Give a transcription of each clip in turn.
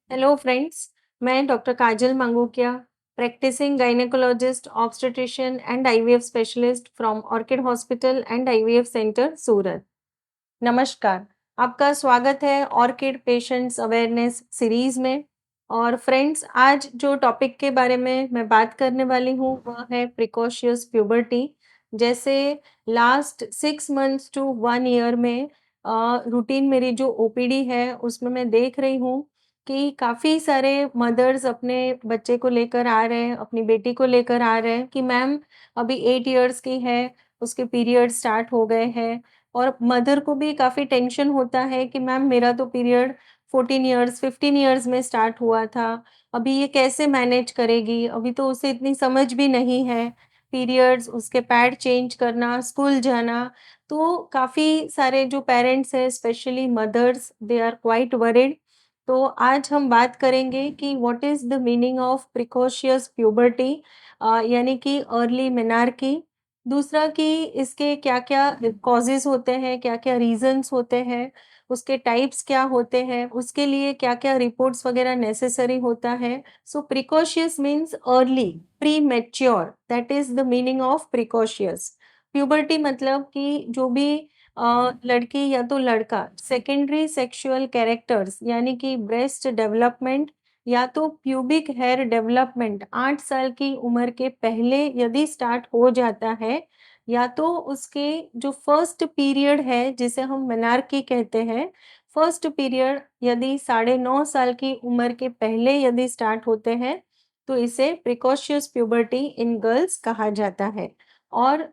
Hello friends, मैं doctor Kajal Mangokiya, practising gynaecologist, obstetrician and IVF specialist from Orchid hospital and IVF centre, Surat. नमस्कार, आपका स्वागत है ऑर्किड पेशेंट्स अवेयरनेस सीरीज में। और फ्रेंड्स, आज जो टॉपिक के बारे में मैं बात करने वाली हूँ, वह है प्रिकॉशियस प्यूबर्टी। जैसे लास्ट 6 मंथ्स टू 1 ईयर में रूटीन मेरी जो ओपीडी है, उसमें मैं देख रही हूँ कि काफ़ी सारे मदर्स अपने बच्चे को लेकर आ रहे हैं, अपनी बेटी को लेकर आ रहे हैं कि मैम अभी 8 इयर्स की है, उसके पीरियड स्टार्ट हो गए हैं। और मदर को भी काफ़ी टेंशन होता है कि मैम मेरा तो पीरियड 14 इयर्स, 15 इयर्स में स्टार्ट हुआ था, अभी ये कैसे मैनेज करेगी? अभी तो उसे इतनी समझ भी नहीं है, पीरियड्स, उसके पैड चेंज करना, स्कूल जाना। तो काफ़ी सारे जो पेरेंट्स हैं, specially mothers, they are quite worried. तो आज हम बात करेंगे कि what is the meaning of precocious puberty, यानी कि अर्ली मेनार्की। दूसरा कि इसके क्या-क्या कॉजेज़ होते हैं, क्या-क्या रीज़न्स होते हैं, उसके टाइप्स क्या होते हैं, उसके लिए क्या-क्या रिपोर्ट्स वगैरह नेसेसरी होता है। So precocious means early, premature, that is the meaning of precocious. Puberty मतलब कि जो भी लड़की या तो लड़का सेकेंडरी सेक्सुअल कैरेक्टर्स यानी कि ब्रेस्ट डेवलपमेंट या तो प्यूबिक हेयर डेवलपमेंट 8 साल की उम्र के पहले यदि स्टार्ट हो जाता है, या तो उसके जो फर्स्ट पीरियड है जिसे हम मेनार्की कहते हैं, फर्स्ट पीरियड यदि 9.5 साल की उम्र के पहले यदि स्टार्ट होते हैं, तो इसे प्रिकॉशियस प्यूबर्टी इन गर्ल्स कहा जाता है। और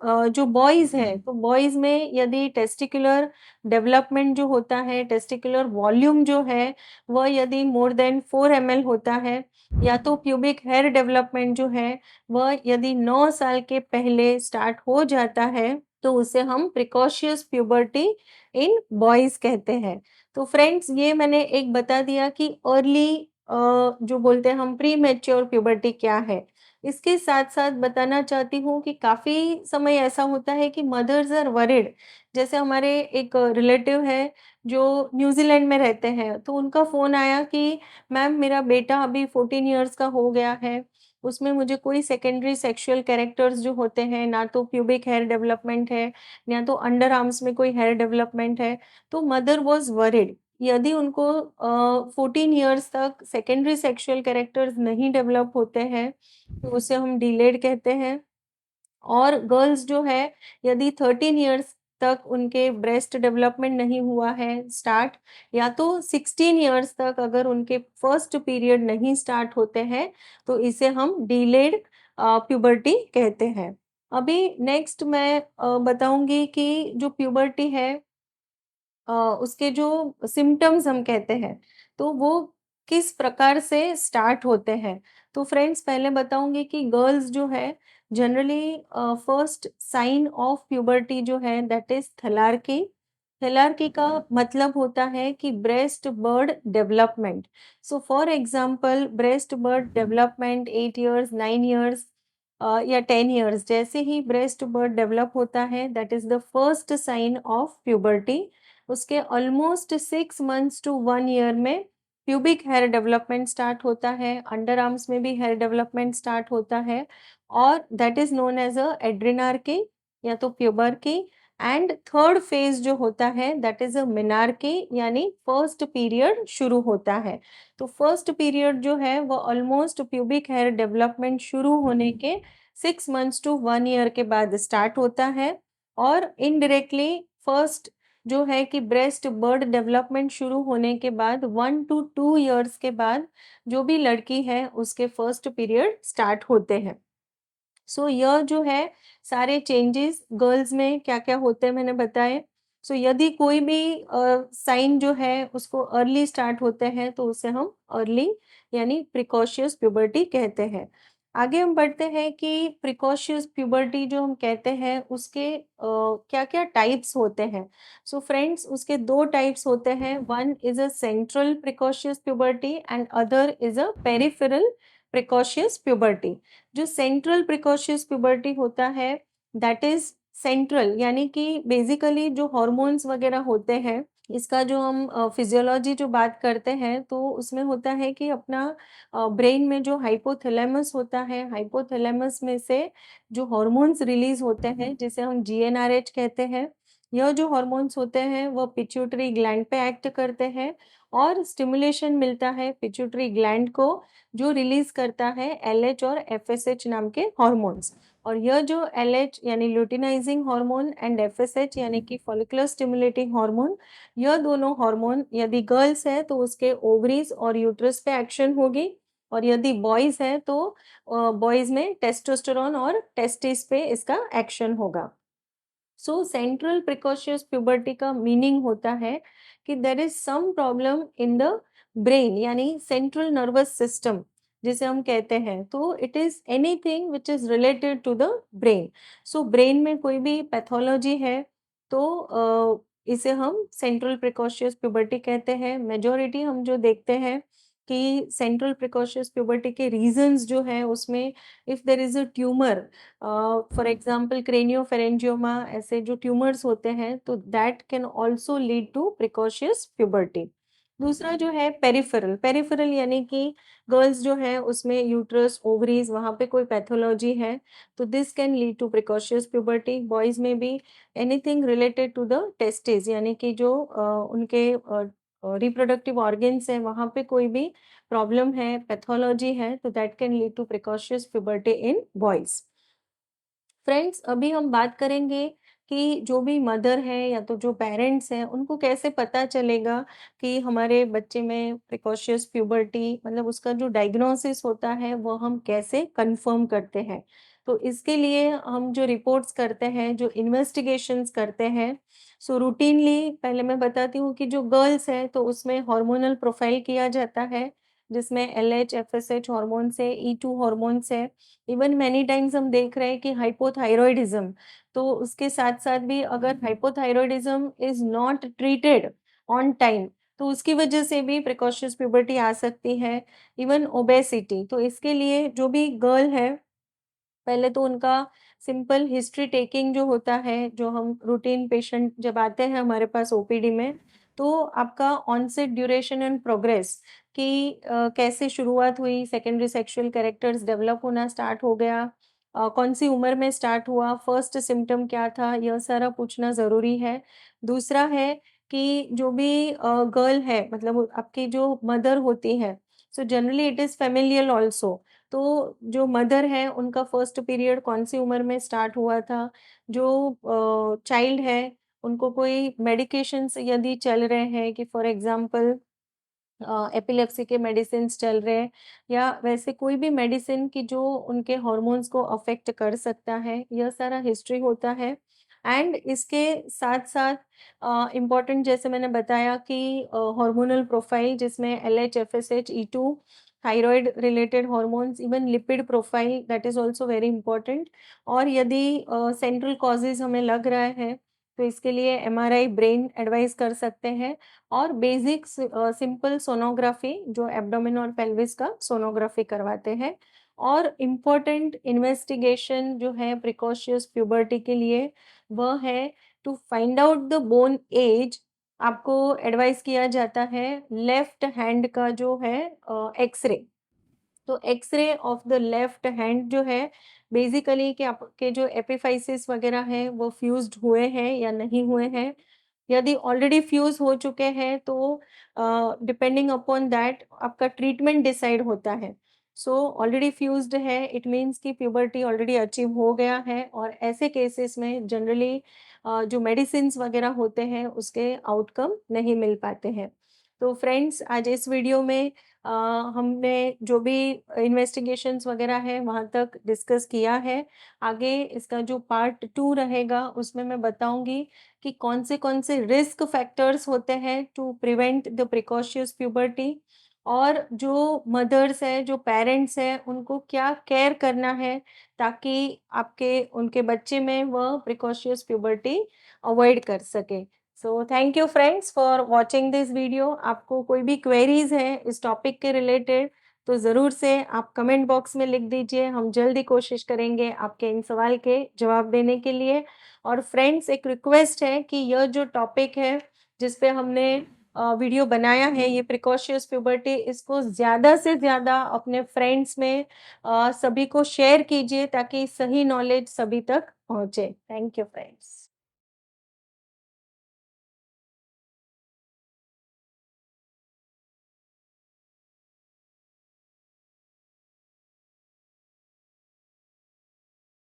जो बॉयज़ हैं, तो बॉयज़ में यदि टेस्टिकुलर डेवलपमेंट जो होता है, टेस्टिकुलर वॉल्यूम जो है, वह यदि मोर देन 4 एमएल होता है, या तो प्यूबिक हेयर डेवलपमेंट जो है, वह यदि 9 साल के पहले स्टार्ट हो जाता है, तो उसे हम प्रिकॉशियस प्यूबर्टी इन बॉयज़ कहते हैं। तो फ्रेंड्स, ये मैंने एक बता दिया कि अर्ली जो बोलते हैं हम प्रीमैच्योर प्यूबर्टी क्या है। इसके साथ-साथ बताना चाहती हूँ कि काफ़ी समय ऐसा होता है कि मदर्स आर वरिड। जैसे हमारे एक रिलेटिव है जो न्यूज़ीलैंड में रहते हैं, तो उनका फ़ोन आया कि मैम मेरा बेटा अभी 14 इयर्स का हो गया है, उसमें मुझे कोई सेकेंडरी सेक्सुअल कैरेक्टर्स जो होते हैं, ना तो प्यूबिक हेयर डेवलपमेंट है, ना तो अंडर आर्म्स में कोई हेयर डेवलपमेंट है। तो मदर वाज़ वरिड। यदि उनको 14 इयर्स तक सेकेंडरी सेक्सुअल कैरेक्टर्स नहीं डेवलप होते हैं, तो उसे हम डिलेड कहते हैं। और गर्ल्स जो है, यदि 13 इयर्स तक उनके ब्रेस्ट डेवलपमेंट नहीं हुआ है स्टार्ट, या तो 16 इयर्स तक अगर उनके फर्स्ट पीरियड नहीं स्टार्ट होते हैं, तो इसे हम डिलेड प्यूबर्टी कहते हैं। अभी नेक्स्ट मैं बताऊँगी कि जो प्यूबर्टी है, उसके जो सिम्पटम्स हम कहते हैं, तो वो किस प्रकार से स्टार्ट होते हैं। तो फ्रेंड्स, पहले बताऊँगी कि गर्ल्स जो है generally first sign of puberty जो है दैट इज़ थैलार्की। थैलार्की का मतलब होता है कि breast bird development. So for example breast bird development 8 years, 9 years या 10 इयर्स, जैसे ही ब्रेस्ट बर्ड डेवलप होता है that is the first sign of puberty. उसके ऑलमोस्ट 6 मंथ्स टू 1 ईयर में प्यूबिक हेयर डेवलपमेंट स्टार्ट होता है, अंडर आर्म्स में भी हेयर डेवलपमेंट स्टार्ट होता है, और that is known as a adrenarche या तो प्यूबर्की। एंड थर्ड फेज़ जो होता है दैट इज़ अ मेनार्की, यानी फर्स्ट पीरियड शुरू होता है। तो फर्स्ट पीरियड जो है वो ऑलमोस्ट प्यूबिक हेयर डेवलपमेंट शुरू होने के 6 मंथ्स टू 1 ईयर के बाद स्टार्ट होता है। और इनडायरेक्टली फर्स्ट जो है कि ब्रेस्ट बर्ड डेवलपमेंट शुरू होने के बाद 1 टू 2 इयर्स के बाद जो भी लड़की है उसके फर्स्ट पीरियड स्टार्ट होते हैं। सो यह जो है सारे चेंजेस गर्ल्स में क्या-क्या होते हैं मैंने बताए। सो यदि कोई भी साइन जो है उसको अर्ली स्टार्ट होते हैं, तो उसे हम अर्ली यानी प्रिकॉशियस प्यूबर्टी कहते हैं। आगे हम बढ़ते हैं कि प्रिकॉशियस प्यूबर्टी जो हम कहते हैं उसके क्या-क्या टाइप्स होते हैं। सो फ्रेंड्स, उसके 2 टाइप्स होते हैं, one is a central precocious puberty and other is a peripheral precocious puberty. जो सेंट्रल प्रिकॉशियस प्यूबर्टी होता है दैट इज सेंट्रल, यानी कि बेसिकली जो हॉर्मोन्स वगैरह होते हैं इसका जो हम फिजियोलॉजी जो बात करते हैं तो उसमें होता है कि अपना ब्रेन में जो हाइपोथैलेमस होता है, हाइपोथैलेमस में से जो हॉर्मोन्स रिलीज होते हैं जिसे हम जीएनआरएच कहते हैं, यह जो हॉर्मोन्स होते हैं वह पिट्यूटरी ग्लैंड पे एक्ट करते हैं और स्टिमुलेशन मिलता है पिट्यूटरी ग्लैंड को, जो रिलीज करता है एलएच और एफएसएच नाम के हॉर्मोन्स। और यह जो एलएच यानी ल्यूटिनाइजिंग हार्मोन एंड एफएसएच यानी कि फॉलिकुलर स्टिमुलेटिंग हार्मोन, यह दोनों हार्मोन यदि गर्ल्स है तो उसके ओवरीज और यूट्रस पे एक्शन होगी, और यदि बॉयज है तो बॉयज में टेस्टोस्टेरोन और टेस्टिस पे इसका एक्शन होगा। सो सेंट्रल प्रिकॉशियस प्यूबर्टी का मीनिंग होता है कि there is some problem in the brain यानी सेंट्रल नर्वस सिस्टम जिसे हम कहते हैं, तो it is anything which is related to the brain. So brain में कोई भी पैथोलॉजी है तो इसे हम सेंट्रल प्रिकॉशियस प्यूबर्टी कहते हैं। मेजोरिटी हम जो देखते हैं कि सेंट्रल प्रिकॉशियस प्यूबर्टी के रीजंस जो है उसमें if there is a tumour, for example craniopharyngioma, ऐसे जो ट्यूमर्स होते हैं तो that can also lead to precocious puberty. दूसरा जो है पेरिफेरल, पेरिफेरल यानी कि गर्ल्स जो है उसमें यूट्रस ओवरीज वहाँ पे कोई पैथोलॉजी है तो this can lead to precocious puberty. Boys में भी anything related to the testis यानी कि जो उनके रिप्रोडक्टिव ऑर्गन्स हैं वहाँ पे कोई भी प्रॉब्लम है, पैथोलॉजी है, तो that can lead to precocious puberty in boys. Friends, अभी हम बात करेंगे कि जो भी मदर है या तो जो पेरेंट्स हैं उनको कैसे पता चलेगा कि हमारे बच्चे में प्रिकॉशियस प्यूबर्टी, मतलब उसका जो डायग्नोसिस होता है वो हम कैसे कंफर्म करते हैं। तो इसके लिए हम जो रिपोर्ट्स करते हैं, जो इन्वेस्टिगेशंस करते हैं, सो रूटीनली पहले मैं बताती हूँ कि जो गर्ल्स है तो उसमें हार्मोनल प्रोफाइल किया जाता है जिसमें एलएच एफएसएच हॉर्मोन्स है, ई2 हॉर्मोन्स है। इवन मैनी टाइम्स हम देख रहे हैं कि हाइपोथायरॉयडिज्म, तो उसके साथ साथ भी अगर hypothyroidism is not treated on time तो उसकी वजह से भी प्रिकॉशियस प्यूबर्टी आ सकती है। इवन ओबेसिटी, तो इसके लिए जो भी गर्ल है पहले तो उनका सिंपल हिस्ट्री टेकिंग जो होता है, जो हम रूटीन पेशेंट जब आते हैं हमारे पास ओपीडी में, तो आपका ऑनसेट ड्यूरेशन एंड प्रोग्रेस कि कैसे शुरुआत हुई, सेकेंडरी सेक्सुअल कैरेक्टर्स डेवलप होना स्टार्ट हो गया, कौन सी उम्र में स्टार्ट हुआ, फर्स्ट सिम्टम क्या था, यह सारा पूछना ज़रूरी है। दूसरा है कि जो भी गर्ल है, मतलब आपकी जो मदर होती है, so generally it is familial also, तो जो मदर है उनका फर्स्ट पीरियड कौन सी उम्र में स्टार्ट हुआ था, जो चाइल्ड है उनको कोई मेडिकेशंस यदि चल रहे हैं कि फॉर एग्जांपल एपिलेप्सी के मेडिसिन्स चल रहे हैं या वैसे कोई भी मेडिसिन की जो उनके हॉर्मोन्स को अफेक्ट कर सकता है, यह सारा हिस्ट्री होता है। एंड इसके साथ साथ इम्पॉर्टेंट जैसे मैंने बताया कि हार्मोनल प्रोफाइल जिसमें LH FSH E2, thyroid related hormones, even lipid profile that is also very important. और यदि सेंट्रल कॉजेज हमें लग रहा है तो इसके लिए एमआरआई ब्रेन एडवाइस कर सकते हैं, और बेसिक सिंपल सोनोग्राफी जो एब्डोमेन और पेल्विस का सोनोग्राफी करवाते हैं। और इम्पोर्टेंट इन्वेस्टिगेशन जो है प्रिकॉशियस प्यूबर्टी के लिए वह है to find out the bone age. आपको एडवाइस किया जाता है लेफ्ट हैंड का जो है एक्सरे, तो x ray of the left hand जो है बेसिकली कि आपके जो एपिफाइसिस वगैरह हैं वो फ्यूज्ड हुए हैं या नहीं हुए हैं। यदि ऑलरेडी फ्यूज हो चुके हैं तो डिपेंडिंग अपॉन दैट आपका ट्रीटमेंट डिसाइड होता है। सो ऑलरेडी फ्यूज्ड है इट मीन्स कि प्यूबर्टी ऑलरेडी अचीव हो गया है, और ऐसे केसेस में जनरली जो मेडिसिन्स वगैरह होते हैं उसके आउटकम नहीं मिल पाते हैं। तो फ्रेंड्स, आज इस वीडियो में अ, हमने जो भी इन्वेस्टिगेशंस वगैरह है वहाँ तक डिस्कस किया है। आगे इसका जो पार्ट 2 रहेगा उसमें मैं बताऊंगी कि कौन से रिस्क फैक्टर्स होते हैं to prevent the precocious puberty, और जो मदर्स हैं, जो पेरेंट्स हैं, उनको क्या केयर करना है ताकि आपके उनके बच्चे में वह प्रिकॉशियस प्यूबर्टी अवॉइड कर सके। So thank you friends for watching this video. आपको कोई भी क्वेरीज हैं इस टॉपिक के रिलेटेड तो ज़रूर से आप कमेंट बॉक्स में लिख दीजिए, हम जल्दी कोशिश करेंगे आपके इन सवाल के जवाब देने के लिए। और फ्रेंड्स, एक रिक्वेस्ट है कि यह जो टॉपिक है जिस पे हमने वीडियो बनाया है, ये प्रिकॉशियस प्यूबर्टी, इसको ज़्यादा से ज़्यादा अपने फ्रेंड्स में सभी को शेयर कीजिए ताकि सही नॉलेज सभी तक पहुँचे। Thank you friends.